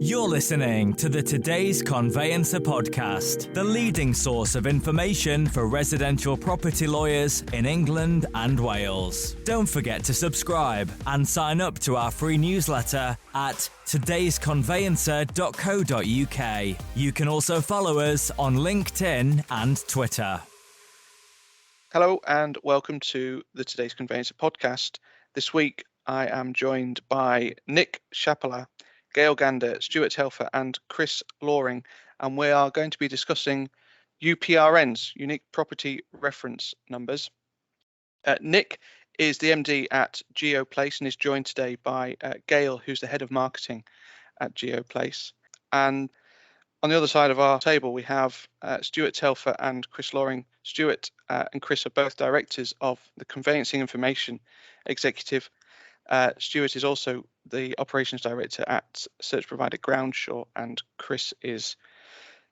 You're listening to the Today's Conveyancer podcast, the leading source of information for residential property lawyers in England and Wales. Don't forget to subscribe and sign up to our free newsletter at todaysconveyancer.co.uk. You can also follow us on LinkedIn and Twitter. Hello and welcome to the Today's Conveyancer podcast. This week I am joined by Nick Chapallaz, Gayle, Gander, Stuart Telfer and Chris Loaring, and we are going to be discussing UPRNs, Unique Property Reference Numbers. Nick is the MD at Geoplace and is joined today by Gayle, who's the Head of Marketing at Geoplace. And on the other side of our table, we have Stuart Telfer and Chris Loaring. Stuart and Chris are both directors of the Conveyancing Information Executive. Stuart is also the operations director at search provider Groundsure, and Chris is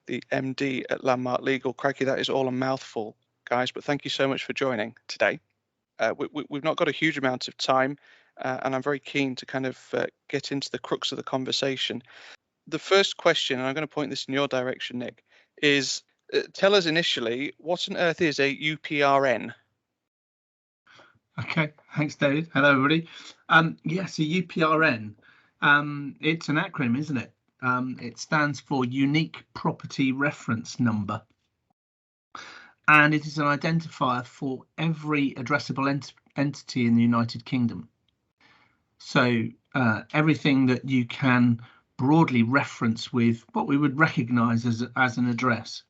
the MD at Landmark Legal. Crikey, that is all a mouthful, guys, but thank you so much for joining today. We've not got a huge amount of time, and I'm very keen to kind of get into the crux of the conversation. The first question, and I'm going to point this in your direction, Nick, is tell us initially, what on earth is a UPRN? Okay, thanks, David. Hello, everybody. Yes, a UPRN. It's an acronym, isn't it? It stands for Unique Property Reference Number. And it is an identifier for every addressable entity in the United Kingdom. So everything that you can broadly reference with what we would recognise as an address.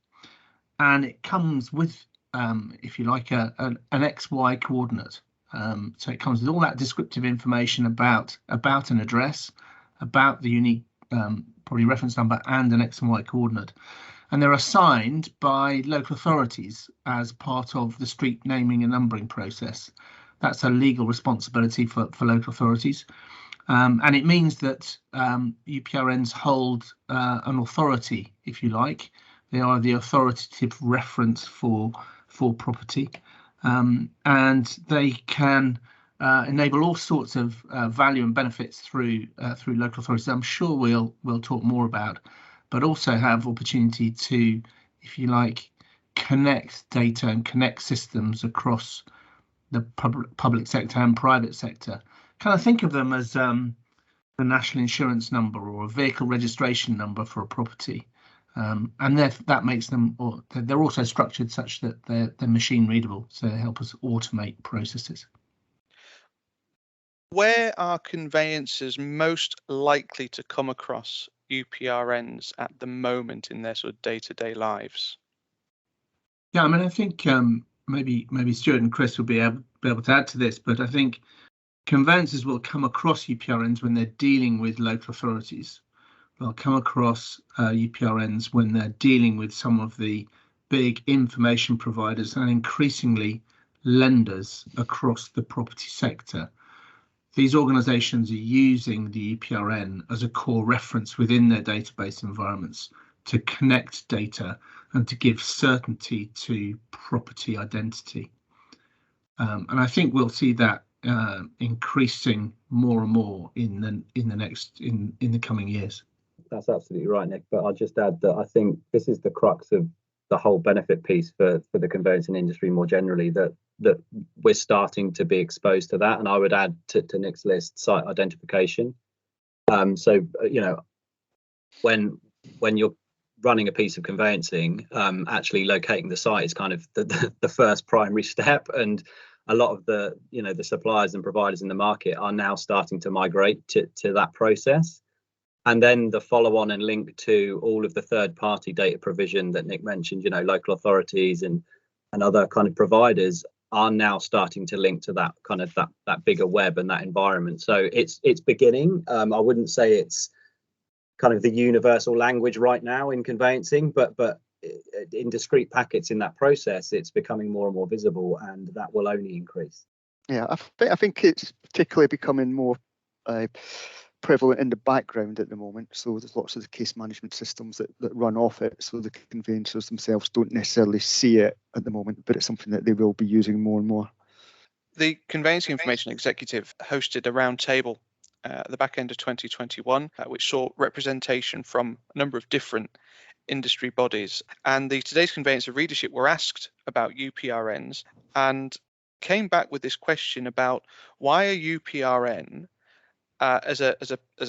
And it comes with, if you like, an XY coordinate. So it comes with all that descriptive information about an address, about the unique property reference number and an X and Y coordinate. And they're assigned by local authorities as part of the street naming and numbering process. That's a legal responsibility for local authorities. And it means that UPRNs hold an authority, if you like. They are the authoritative reference for property. And they can enable all sorts of value and benefits through local authorities. I'm sure we'll talk more about, but also have opportunity to, if you like, connect data and connect systems across the public sector and private sector. Kind of think of them as the national insurance number or a vehicle registration number for a property. And that makes them, or they're also structured such that they're machine readable, so they help us automate processes. Where are conveyancers most likely to come across UPRNs at the moment in their sort of day-to-day lives? Yeah, I mean, I think maybe Stuart and Chris will be able to add to this, but I think conveyancers will come across UPRNs when they're dealing with local authorities. They'll come across UPRNs when they're dealing with some of the big information providers and increasingly lenders across the property sector. These organisations are using the UPRN as a core reference within their database environments to connect data and to give certainty to property identity. And I think we'll see that increasing more and more in the coming years. That's absolutely right, Nick. But I'll just add that I think this is the crux of the whole benefit piece for the conveyancing industry more generally, that we're starting to be exposed to that. And I would add to Nick's list site identification. So, you know, when you're running a piece of conveyancing, actually locating the site is kind of the first primary step. And a lot of the suppliers and providers in the market are now starting to migrate to that process. And then the follow on and link to all of the third party data provision that Nick mentioned, local authorities and other kind of providers are now starting to link to that kind of that bigger web and that environment. So it's beginning. I wouldn't say it's kind of the universal language right now in conveyancing, but in discrete packets in that process, it's becoming more and more visible, and that will only increase. Yeah, I think it's particularly becoming more prevalent in the background at the moment. So there's lots of the case management systems that run off it. So the conveyancers themselves don't necessarily see it at the moment, but it's something that they will be using more and more. The Conveyancing Information Executive hosted a roundtable at the back end of 2021, which saw representation from a number of different industry bodies. And the Today's Conveyancer readership were asked about UPRNs and came back with this question about why a UPRN as a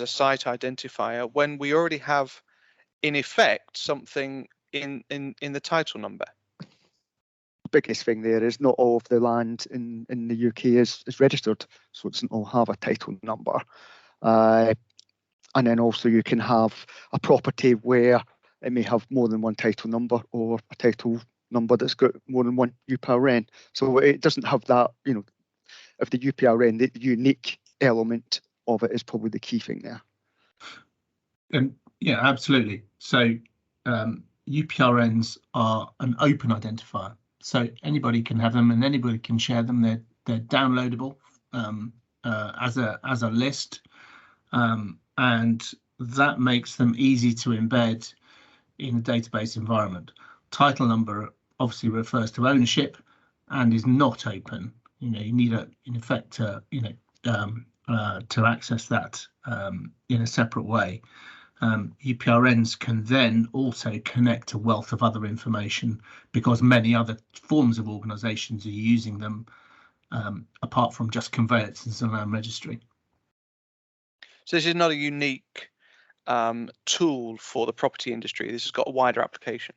site identifier when we already have in effect something in the title number. The biggest thing there is not all of the land in the UK is registered, so it doesn't all have a title number. And then also you can have a property where it may have more than one title number, or a title number that's got more than one UPRN. So it doesn't have that, of the UPRN, the unique element of it is probably the key thing there. Yeah, absolutely. So UPRNs are an open identifier, so anybody can have them and anybody can share them. They're downloadable as a list, and that makes them easy to embed in a database environment. Title number obviously refers to ownership and is not open. You need in effect to access that in a separate way. UPRNs can then also connect a wealth of other information because many other forms of organisations are using them apart from just conveyancers and land registry. So this is not a unique tool for the property industry. This has got a wider application.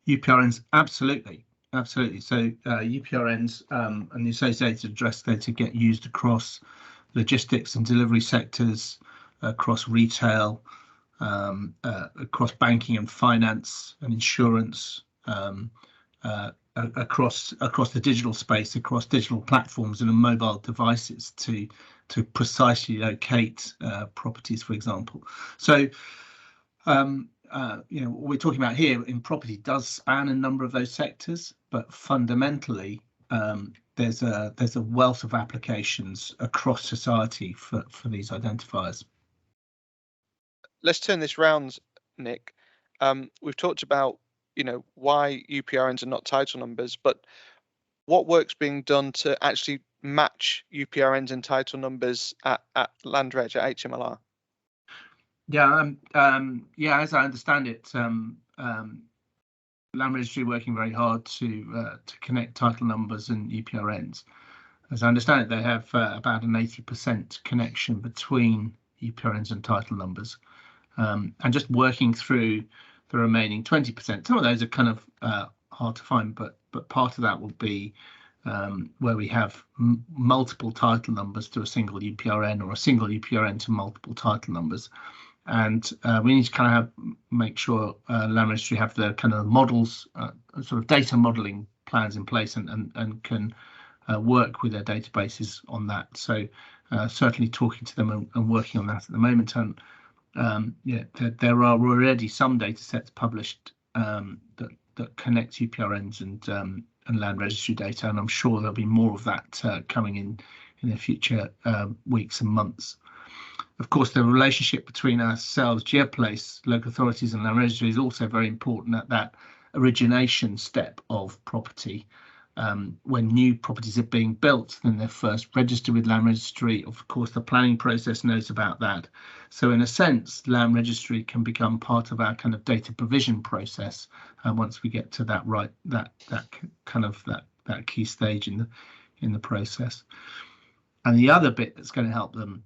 UPRNs, absolutely. So UPRNs and the associated address data get used across logistics and delivery sectors, across retail, across banking and finance and insurance, across the digital space, across digital platforms and mobile devices to precisely locate properties, for example. So what we're talking about here in property does span a number of those sectors, but fundamentally there's a wealth of applications across society for these identifiers. Let's turn this round, Nick. We've talked about why UPRNs are not title numbers, but what work's being done to actually match UPRNs and title numbers at LandReg, at HMLR? Yeah, as I understand it, Land Registry working very hard to connect title numbers and UPRNs. As I understand it, they have about an 80% connection between UPRNs and title numbers, and just working through the remaining 20%. Some of those are kind of hard to find, but part of that will be where we have multiple title numbers to a single UPRN, or a single UPRN to multiple title numbers. And we need to kind of make sure Land Registry have the kind of models, sort of data modeling plans in place, and can work with their databases on that. So certainly talking to them and working on that at the moment. And there are already some data sets published that connect UPRNs and Land Registry data, and I'm sure there'll be more of that coming in the future weeks and months. Of course, the relationship between ourselves, Geoplace, local authorities and Land Registry is also very important at that origination step of property. When new properties are being built, then they're first registered with Land Registry. Of course, the planning process knows about that. So in a sense, Land Registry can become part of our kind of data provision process once we get to that key stage in the process. And the other bit that's going to help them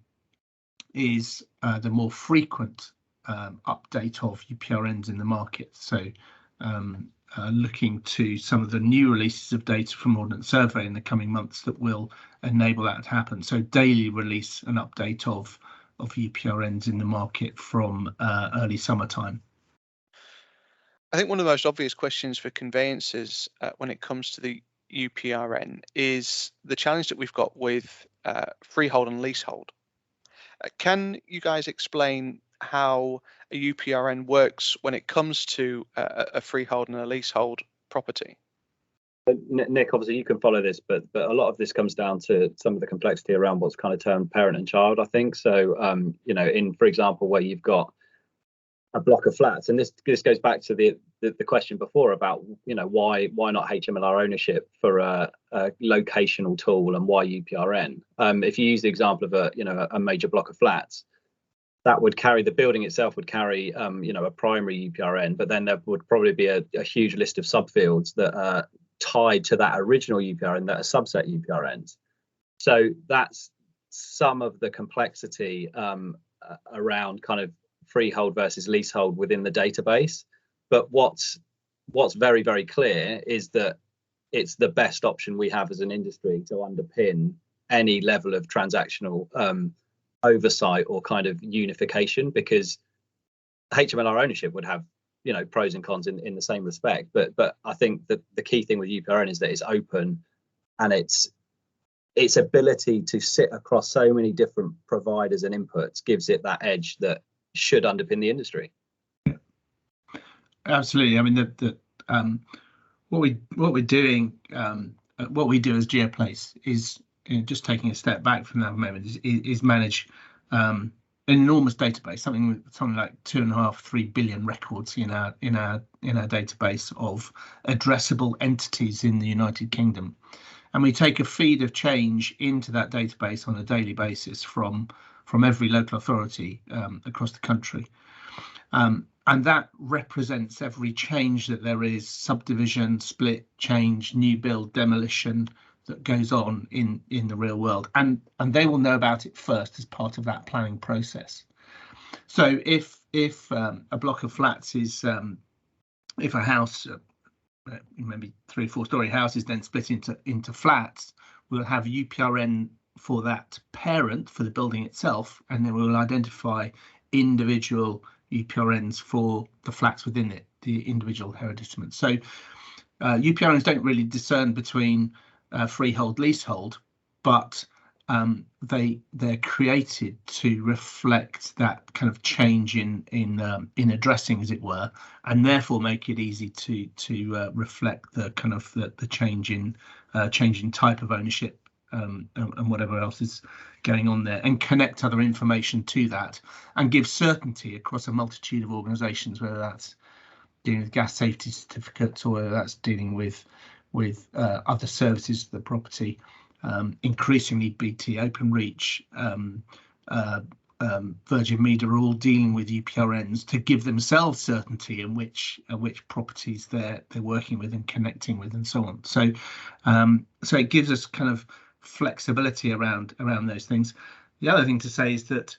is the more frequent update of UPRNs in the market. So looking to some of the new releases of data from Ordnance Survey in the coming months that will enable that to happen. So daily release and update of UPRNs in the market from early summertime. I think one of the most obvious questions for conveyancers when it comes to the UPRN is the challenge that we've got with freehold and leasehold. Can you guys explain how a UPRN works when it comes to a freehold and a leasehold property? Nick, obviously you can follow this, but a lot of this comes down to some of the complexity around what's kind of termed parent and child, I think. So, in, for example, where you've got a block of flats. And this goes back to the question before about, why not HMLR ownership for a locational tool, and why UPRN? If you use the example of a major block of flats, that would carry, the building itself would carry a primary UPRN, but then there would probably be a huge list of subfields that are tied to that original UPRN that are subset UPRNs. So that's some of the complexity around kind of freehold versus leasehold within the database. But what's very, very clear is that it's the best option we have as an industry to underpin any level of transactional oversight or kind of unification, because HMLR ownership would have pros and cons in the same respect. But I think that the key thing with UPRN is that it's open, and its ability to sit across so many different providers and inputs gives it that edge that should underpin the industry. Absolutely. I mean, what we're doing, what we do as Geoplace is, just taking a step back from that moment, is manage an enormous database, something like 2.5-3 billion records in our database of addressable entities in the United Kingdom, and we take a feed of change into that database on a daily basis from every local authority across the country, and that represents every change that there is: subdivision, split, change, new build, demolition, that goes on in the real world, and they will know about it first as part of that planning process. So if a block of flats is, if a house, maybe 3 or 4 story house, is then split into flats, we'll have UPRN for that parent, for the building itself, and then we'll identify individual UPRNs for the flats within it, the individual hereditaments. So UPRNs don't really discern between freehold, leasehold, but they're created to reflect that kind of change in addressing, as it were, and therefore make it easy to reflect the kind of the change in type of ownership and whatever else is going on there, and connect other information to that, and give certainty across a multitude of organisations, whether that's dealing with gas safety certificates or whether that's dealing with other services to the property, increasingly BT, Openreach, Virgin Media are all dealing with UPRNs to give themselves certainty in which properties they're working with and connecting with, and so on. So so it gives us kind of flexibility around those things. The other thing to say is that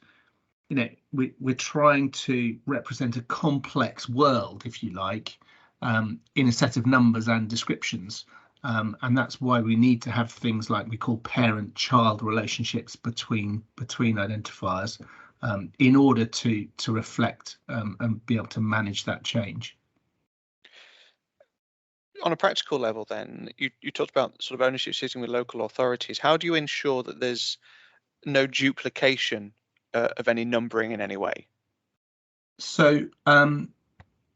we're trying to represent a complex world, if you like, in a set of numbers and descriptions, and that's why we need to have things like we call parent-child relationships between identifiers in order to reflect and be able to manage that change. On a practical level, then, you talked about sort of ownership sitting with local authorities. How do you ensure that there's no duplication of any numbering in any way? So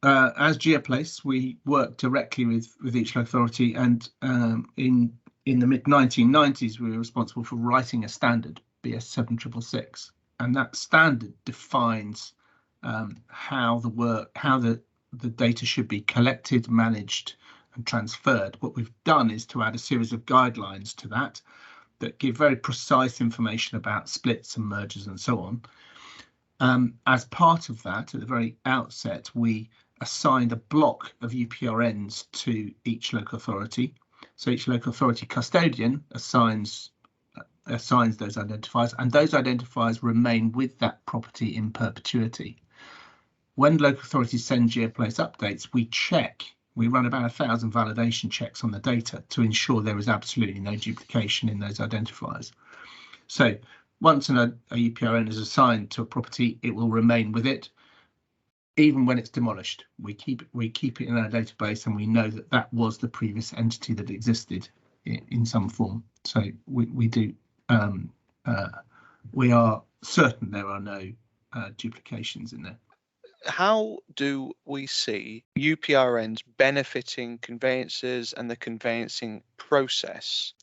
as Geoplace, we work directly with each local authority, and in the mid-1990s, we were responsible for writing a standard, BS 7666, and that standard defines how the data should be collected, managed, and transferred. What we've done is to add a series of guidelines to that give very precise information about splits and mergers and so on. As part of that, at the very outset, we assigned a block of UPRNs to each local authority. So each local authority custodian assigns those identifiers, and those identifiers remain with that property in perpetuity. When local authorities send Geoplace updates, we run about 1,000 validation checks on the data to ensure there is absolutely no duplication in those identifiers. So once a UPRN is assigned to a property, it will remain with it. Even when it's demolished, we keep it in our database, and we know that was the previous entity that existed in some form. So we are certain there are no duplications in there. How do we see UPRNs benefiting conveyancers and the conveyancing process?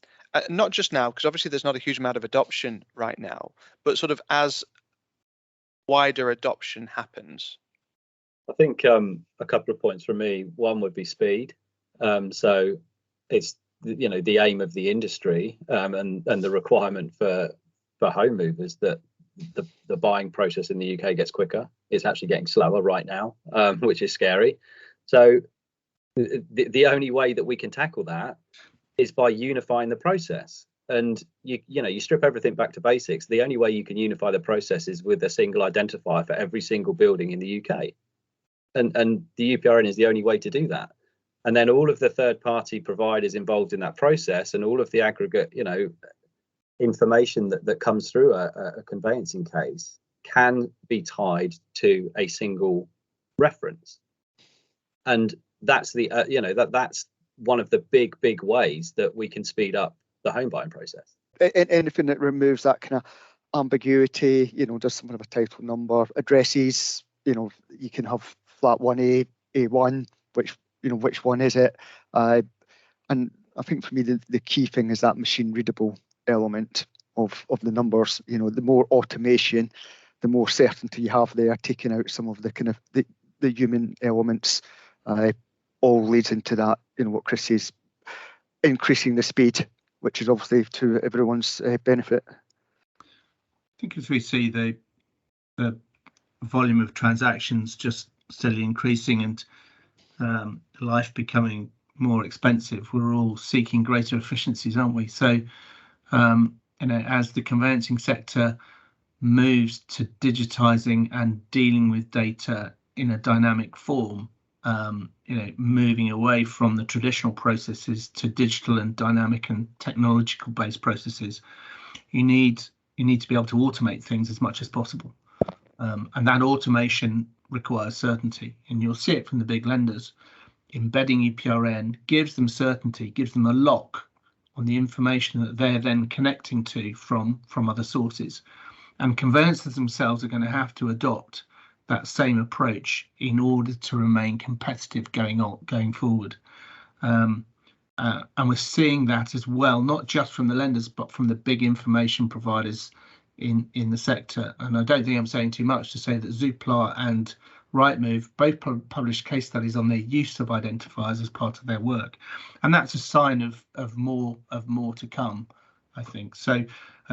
Not just now, because obviously there's not a huge amount of adoption right now, but sort of as wider adoption happens. I think a couple of points from me. One would be speed. So it's the aim of the industry and the requirement for home movers that the buying process in the UK gets quicker. It's actually getting slower right now, which is scary. So the only way that we can tackle that is by unifying the process. And you strip everything back to basics. The only way you can unify the process is with a single identifier for every single building in the UK. And the UPRN is the only way to do that. And then all of the third-party providers involved in that process and all of the aggregate, information that comes through a conveyancing case can be tied to a single reference. And that's that's one of the big ways that we can speed up the home buying process. Anything that removes that kind of ambiguity, just some kind of a title number, addresses, you can have flat 1A, A1, which one is it? And I think for me, the key thing is that machine readable element of the numbers. The more automation, the more certainty you have there, taking out some of the kind of the human elements, all leads into that, what Chris says, increasing the speed, which is obviously to everyone's benefit. I think as we see the volume of transactions just steadily increasing and life becoming more expensive, we're all seeking greater efficiencies, aren't we? So, as the conveyancing sector moves to digitizing and dealing with data in a dynamic form, moving away from the traditional processes to digital and dynamic and technological based processes, you need to be able to automate things as much as possible. And that automation requires certainty, and you'll see it from the big lenders. Embedding UPRN gives them certainty, gives them a lock on the information that they're then connecting to from other sources. And conveyancers themselves are going to have to adopt that same approach in order to remain competitive going forward. And we're seeing that as well, not just from the lenders, but from the big information providers in the sector. And I don't think I'm saying too much to say that Zoopla and Rightmove both published case studies on their use of identifiers as part of their work, and that's a sign of more to come, I think. So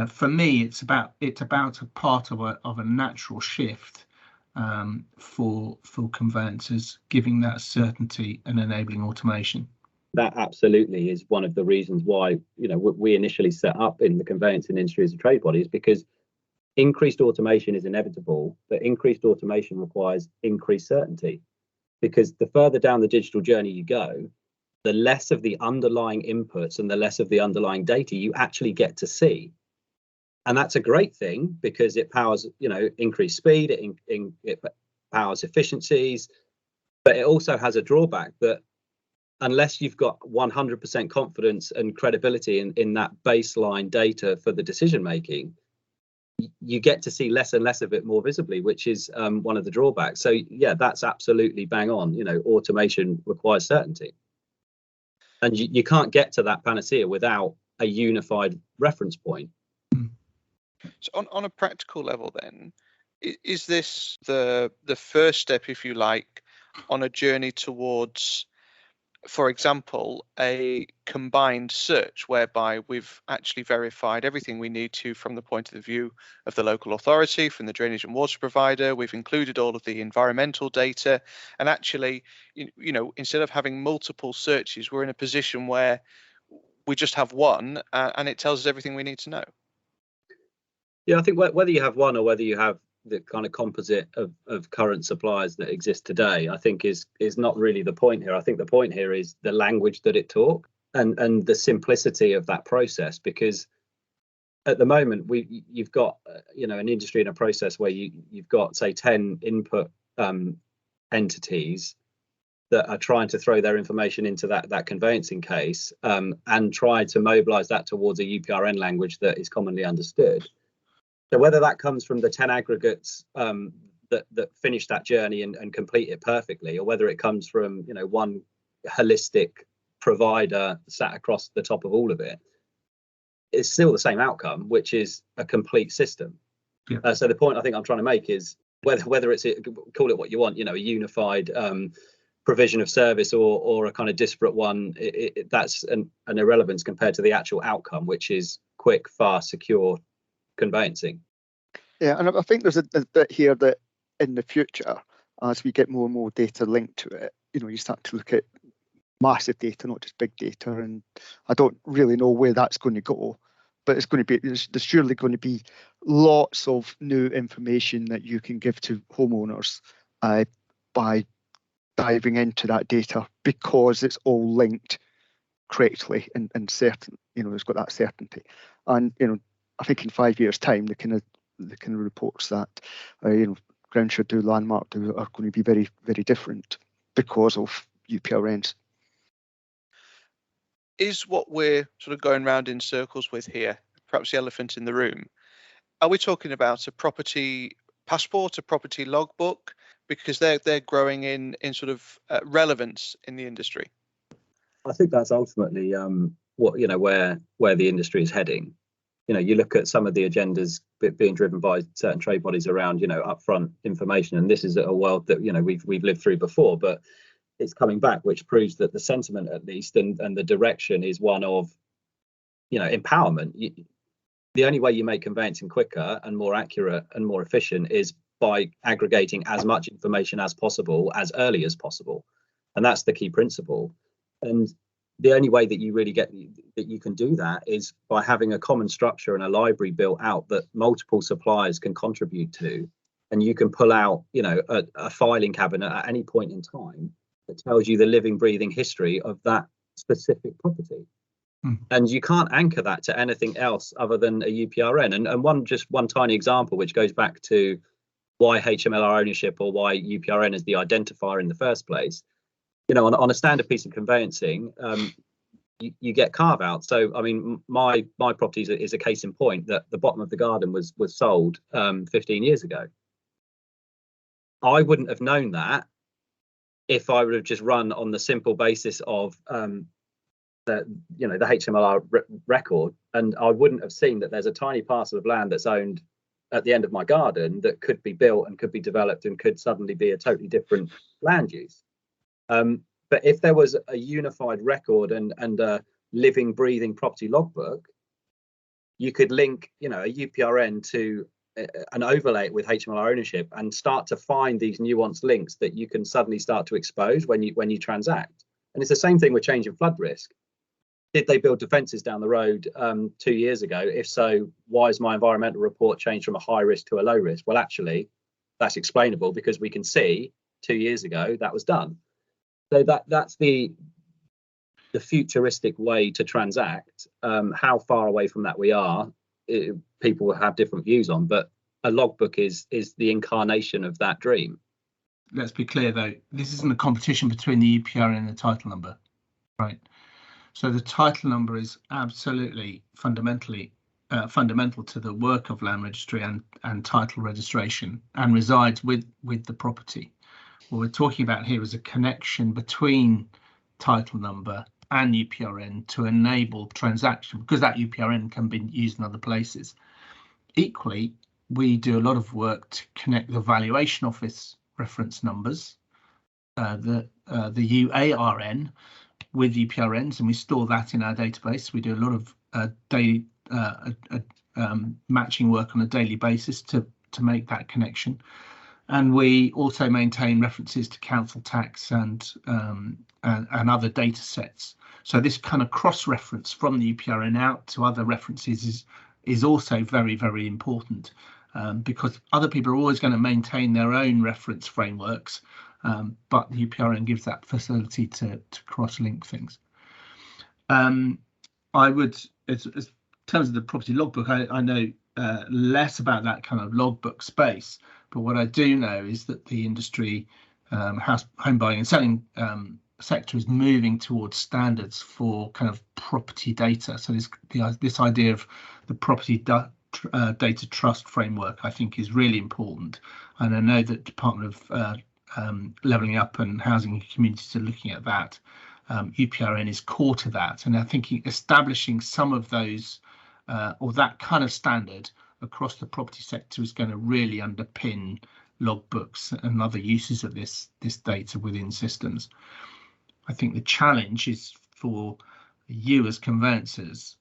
for me, it's about a part of a natural shift for conveyancers, giving that certainty and enabling automation. That absolutely is one of the reasons why we initially set up in the conveyancing industry as a trade body, is because increased automation is inevitable, but increased automation requires increased certainty, because the further down the digital journey you go, the less of the underlying inputs and the less of the underlying data you actually get to see. And that's a great thing because it powers, increased speed, it powers efficiencies, but it also has a drawback that unless you've got 100% confidence and credibility in that baseline data for the decision making, you get to see less and less of it more visibly, which is one of the drawbacks. So yeah, that's absolutely bang on. Automation requires certainty, and you can't get to that panacea without a unified reference point. So on a practical level then, is this the first step, if you like, on a journey towards, for example, a combined search whereby we've actually verified everything we need to from the point of the view of the local authority, from the drainage and water provider, we've included all of the environmental data, and actually, instead of having multiple searches, we're in a position where we just have one and it tells us everything we need to know? Yeah, I think whether you have one or whether you have the kind of composite of current suppliers that exist today, I think is not really the point here. I think the point here is the language that it talks and the simplicity of that process, because at the moment you've got an industry and a process where you've got, say, 10 input entities that are trying to throw their information into that conveyancing case and try to mobilize that towards a UPRN language that is commonly understood. So whether that comes from the 10 aggregates that finish that journey and complete it perfectly, or whether it comes from one holistic provider sat across the top of all of it, it's still the same outcome, which is a complete system. Yeah. So the point I think I'm trying to make is whether it's call it what you want, a unified provision of service or a kind of disparate one, that's an irrelevance compared to the actual outcome, which is quick, fast, secure conveyancing. Yeah, and I think there's a bit here that in the future, as we get more and more data linked to it, you start to look at massive data, not just big data. And I don't really know where that's going to go, but there's surely going to be lots of new information that you can give to homeowners by diving into that data, because it's all linked correctly and certain. It's got that certainty. And I think in 5 years' time, the kind of reports that Groundsure do, Landmark do, are going to be very, very different because of UPRNs. Is what we're sort of going round in circles with here, perhaps the elephant in the room? Are we talking about a property passport, a property logbook? Because they're growing in sort of relevance in the industry. I think that's ultimately where the industry is heading. You look at some of the agendas being driven by certain trade bodies around upfront information, and this is a world that we've lived through before, but it's coming back, which proves that the sentiment, at least, and the direction is one of empowerment. The only way you make conveyancing quicker and more accurate and more efficient is by aggregating as much information as possible as early as possible, and that's the key principle. And the only way that you really that you can do that is by having a common structure and a library built out that multiple suppliers can contribute to, and you can pull out a filing cabinet at any point in time that tells you the living, breathing history of that specific property. And you can't anchor that to anything else other than a UPRN. And one tiny example, which goes back to why HMLR ownership or why UPRN is the identifier in the first place. On a standard piece of conveyancing, you get carve out. So, I mean, my property is a case in point that the bottom of the garden was sold 15 years ago. I wouldn't have known that if I would have just run on the simple basis of the HMLR record, and I wouldn't have seen that there's a tiny parcel of land that's owned at the end of my garden that could be built and could be developed and could suddenly be a totally different land use. But if there was a unified record and a living, breathing property logbook, you could link, a UPRN to and overlay it with HMLR ownership and start to find these nuanced links that you can suddenly start to expose when you transact. And it's the same thing with change in flood risk. Did they build defences down the road 2 years ago? If so, why is my environmental report changed from a high risk to a low risk? Well, actually, that's explainable because we can see 2 years ago that was done. So that's the futuristic way to transact. How far away from that we are, people will have different views on, but a logbook is the incarnation of that dream. Let's be clear, though, this isn't a competition between the UPRN and the title number, right? So the title number is absolutely fundamental to the work of land registry and title registration, and resides with the property. What we're talking about here is a connection between title number and UPRN to enable transaction, because that UPRN can be used in other places. Equally, we do a lot of work to connect the valuation office reference numbers, the UARN, with UPRNs, and we store that in our database. We do a lot of daily matching work on a daily basis to make that connection. And we also maintain references to council tax and other data sets. So this kind of cross-reference from the UPRN out to other references is also very, very important, because other people are always going to maintain their own reference frameworks, but the UPRN gives that facility to cross-link things. I would, in terms of the property logbook, I know less about that kind of logbook space. But what I do know is that the industry, home buying and selling sector, is moving towards standards for kind of property data. So this idea of the property data trust framework, I think, is really important. And I know that Department of Levelling Up and Housing and Communities are looking at that. UPRN is core to that. And I think establishing some of those or that kind of standard across the property sector is going to really underpin logbooks and other uses of this data within systems. I think the challenge is for you as conveyancers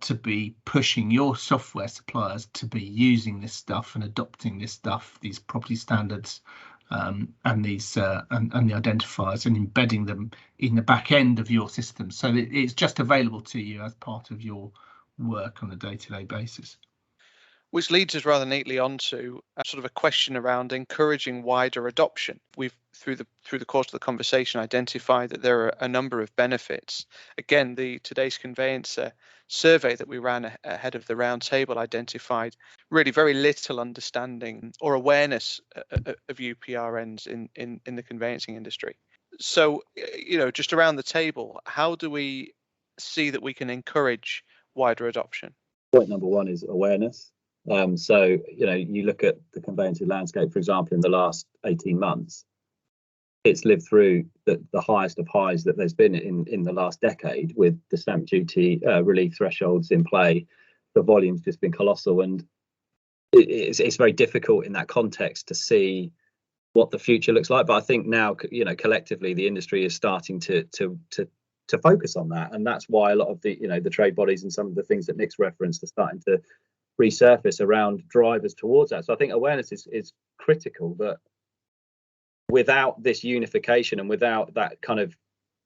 to be pushing your software suppliers to be using this stuff and adopting this stuff, these property standards and these and the identifiers, and embedding them in the back end of your system so that it's just available to you as part of your work on a day-to-day basis. Which leads us rather neatly onto sort of a question around encouraging wider adoption. We've, through the course of the conversation, identified that there are a number of benefits. Again, the Today's Conveyancer survey that we ran ahead of the roundtable identified really very little understanding or awareness of UPRNs in the conveyancing industry. So, just around the table, how do we see that we can encourage wider adoption? Point number one is awareness. So, you look at the conveyancing landscape, for example, in the last 18 months, it's lived through the highest of highs that there's been in the last decade, with the stamp duty relief thresholds in play. The volume's just been colossal, and it's very difficult in that context to see what the future looks like. But I think now, collectively, the industry is starting to focus on that, and that's why a lot of the trade bodies and some of the things that Nick's referenced are starting to resurface around drivers towards that. So I think awareness is critical, but without this unification and without that kind of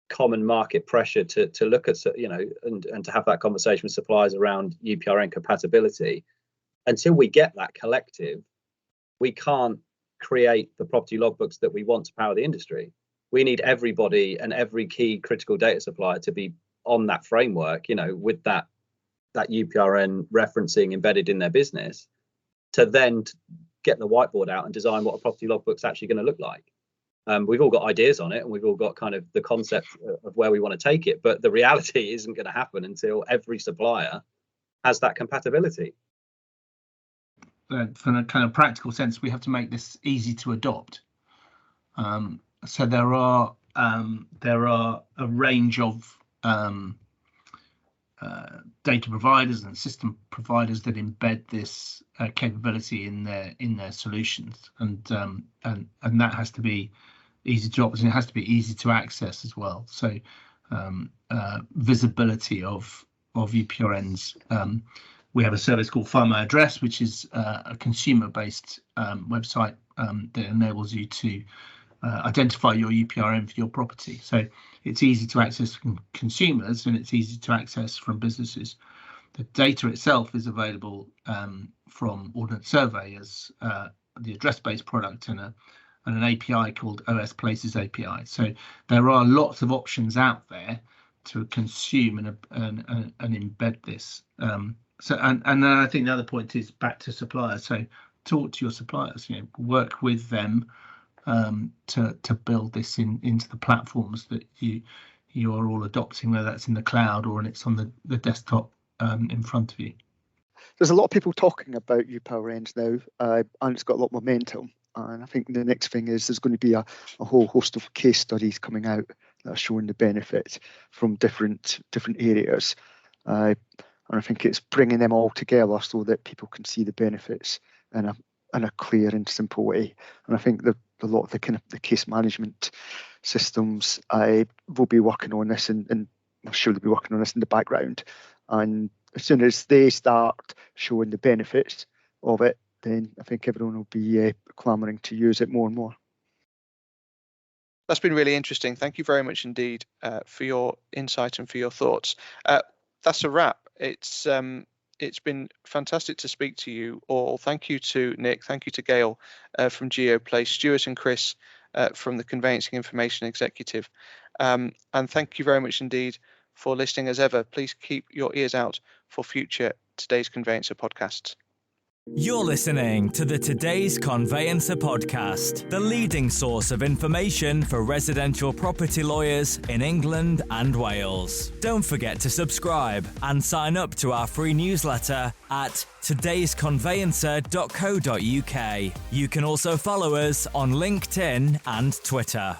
common market pressure to look at, and to have that conversation with suppliers around UPRN compatibility, until we get that collective, we can't create the property logbooks that we want to power the industry. We need everybody and every key critical data supplier to be on that framework, with that UPRN referencing embedded in their business, to then get the whiteboard out and design what a property logbook's actually going to look like. We've all got ideas on it, and we've all got kind of the concept of where we want to take it, but the reality isn't going to happen until every supplier has that compatibility. From a kind of practical sense, we have to make this easy to adopt. So there are a range of data providers and system providers that embed this capability in their solutions, and that has to be easy to opt, and it has to be easy to access as well. So visibility of UPRNs. We have a service called Find My Address, which is a consumer-based website that enables you to identify your UPRN for your property. So it's easy to access from consumers, and it's easy to access from businesses. The data itself is available from Ordnance Surveyors, the address-based product, and an API called OS Places API. So there are lots of options out there to consume and embed this. And then I think the other point is back to suppliers. So talk to your suppliers, work with them to build this into the platforms that you are all adopting, whether that's in the cloud or it's on the desktop in front of you. There's a lot of people talking about UPRNs now, and it's got a lot of momentum. And I think the next thing is there's going to be a whole host of case studies coming out that are showing the benefit from different areas. And I think it's bringing them all together so that people can see the benefits in a clear and simple way. And I think a lot of the case management systems will be working on this, and I'm sure they'll be working on this in the background. And as soon as they start showing the benefits of it, then I think everyone will be clamouring to use it more and more. That's been really interesting. Thank you very much indeed for your insight and for your thoughts. That's a wrap. It's been fantastic to speak to you all. Thank you to Nick. Thank you to Gayle from Geoplace, Stuart and Chris from the Conveyancing Information Executive. And thank you very much indeed for listening as ever. Please keep your ears out for future Today's Conveyancer podcasts. You're listening to the Today's Conveyancer podcast, the leading source of information for residential property lawyers in England and Wales. Don't forget to subscribe and sign up to our free newsletter at todaysconveyancer.co.uk. You can also follow us on LinkedIn and Twitter.